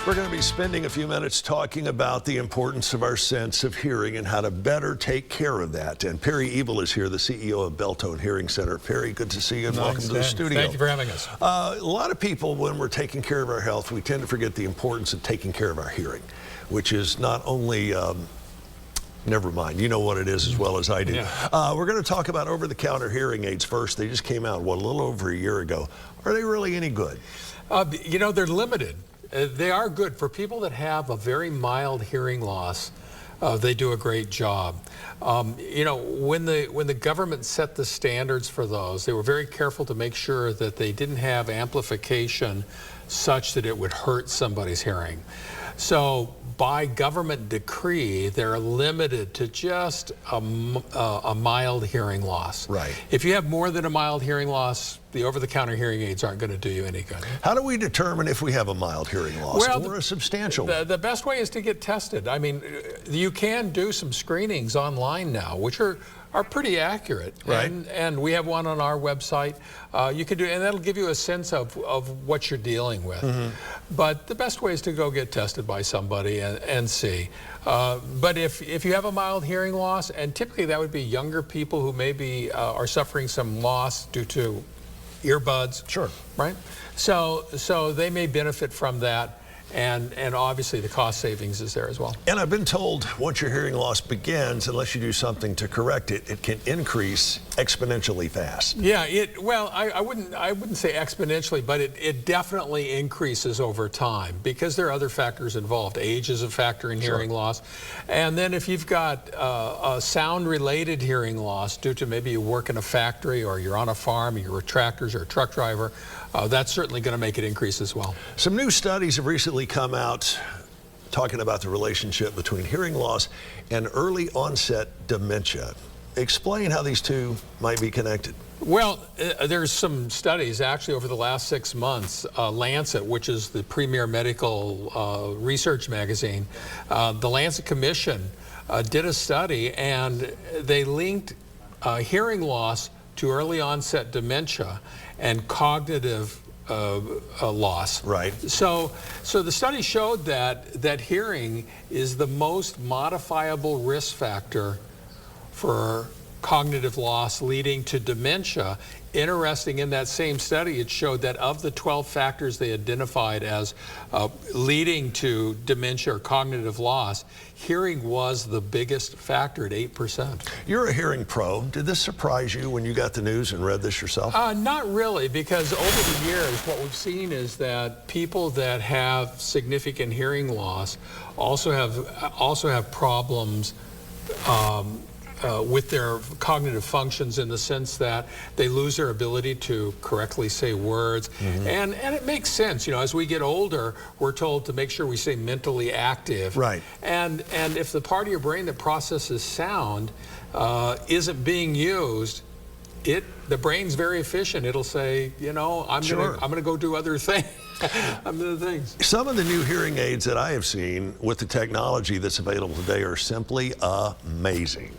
We're going to be spending a few minutes talking about the importance of our sense of hearing and how to better take care of that. And Perry Evil is here, the CEO of Beltone Hearing Center. Perry, good to see you and welcome to the studio. Thank you for having us. A lot of people, when we're taking care of our health, we tend to forget the importance of taking care of our hearing, which is not only never mind. You know what it is as well as I do. Yeah. We're going to talk about over-the-counter hearing aids first. They just came out, a little over a year ago. Are they really any good? You know, they're limited. They are good for people that have a very mild hearing loss. They do a great job. You know, when the government set the standards for those, they were very careful to make sure that they didn't have amplification such that it would hurt somebody's hearing. So by government decree, they're limited to just a mild hearing loss. Right. If you have more than a mild hearing loss, the over-the-counter hearing aids aren't going to do you any good. How do we determine if we have a mild hearing loss or a substantial one? The best way is to get tested. I mean, you can do some screenings online now, which are pretty accurate. Right. And we have one on our website. You can do, and that'll give you a sense of what you're dealing with. Mm-hmm. But the best way is to go get tested by somebody and see. But if you have a mild hearing loss, and typically that would be younger people who maybe are suffering some loss due to earbuds. Sure. Right? So they may benefit from that. And obviously the cost savings is there as well. And I've been told once your hearing loss begins, unless you do something to correct it, it can increase exponentially fast. Yeah, well, I wouldn't say exponentially, but it definitely increases over time because there are other factors involved. Age is a factor in hearing loss. And then if you've got a sound-related hearing loss due to maybe you work in a factory or you're on a farm, you're a tractors or a truck driver, that's certainly going to make it increase as well. Some new studies have recently come out talking about the relationship between hearing loss and early onset dementia. Explain how these two might be connected. Well, there's some studies actually over the last 6 months. Lancet, which is the premier medical research magazine, the Lancet Commission did a study, and they linked hearing loss to early onset dementia and cognitive loss. Right. So the study showed that hearing is the most modifiable risk factor for cognitive loss leading to dementia. Interesting, in that same study, it showed that of the 12 factors they identified as leading to dementia or cognitive loss, hearing was the biggest factor at 8%. You're a hearing pro. Did this surprise you when you got the news and read this yourself? Not really, because over the years, what we've seen is that people that have significant hearing loss also have problems with their cognitive functions, in the sense that they lose their ability to correctly say words. Mm-hmm. And it makes sense. You know, as we get older, we're told to make sure we stay mentally active. Right. And if the part of your brain that processes sound isn't being used, the brain's very efficient. It'll say, you know, I'm gonna go do other things. Some of the new hearing aids that I have seen with the technology that's available today are simply amazing.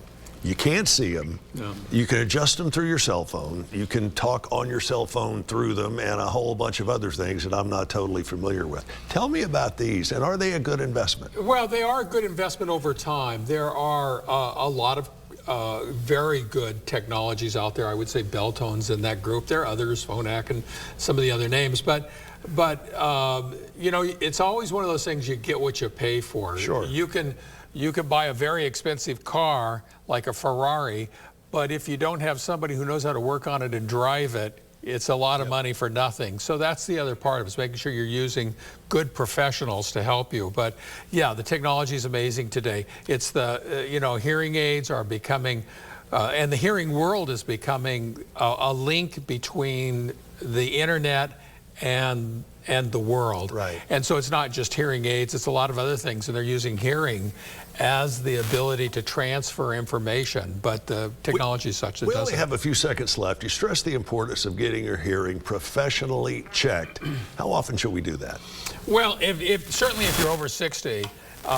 You can't see them. No. You can adjust them through your cell phone. You can talk on your cell phone through them, and a whole bunch of other things that I'm not totally familiar with. Tell me about these, and are they a good investment? Well, they are a good investment over time. There are a lot of very good technologies out there. I would say Beltone's in that group. There are others, Phonak and some of the other names, but you know, it's always one of those things, you get what you pay for. Sure. You can buy a very expensive car like a Ferrari, but if you don't have somebody who knows how to work on it and drive it, it's a lot of money for nothing. So that's the other part of it, is making sure you're using good professionals to help you. But yeah, the technology is amazing today. It's the, you know, hearing aids are becoming, and the hearing world is becoming a link between the internet and the world. Right. And so it's not just hearing aids, it's a lot of other things, and they're using hearing as the ability to transfer information, but the technology is such that we only have a few seconds left. You stress the importance of getting your hearing professionally checked. How often should we do that? Well, certainly if you're over 60,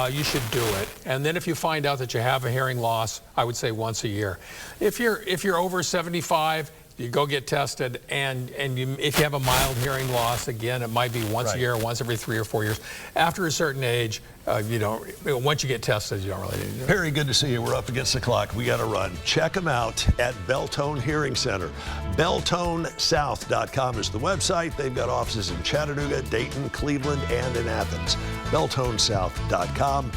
you should do it. And then if you find out that you have a hearing loss, I would say once a year. If you're over 75, You go get tested, and if you have a mild hearing loss, again, it might be once a year, or once every 3 or 4 years. After a certain age, once you get tested, you don't really need to do it. Perry, good to see you. We're up against the clock. We got to run. Check them out at Beltone Hearing Center. BeltoneSouth.com is the website. They've got offices in Chattanooga, Dayton, Cleveland, and in Athens. BeltoneSouth.com.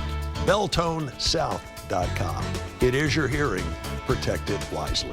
BeltoneSouth.com. It is your hearing. Protect it wisely.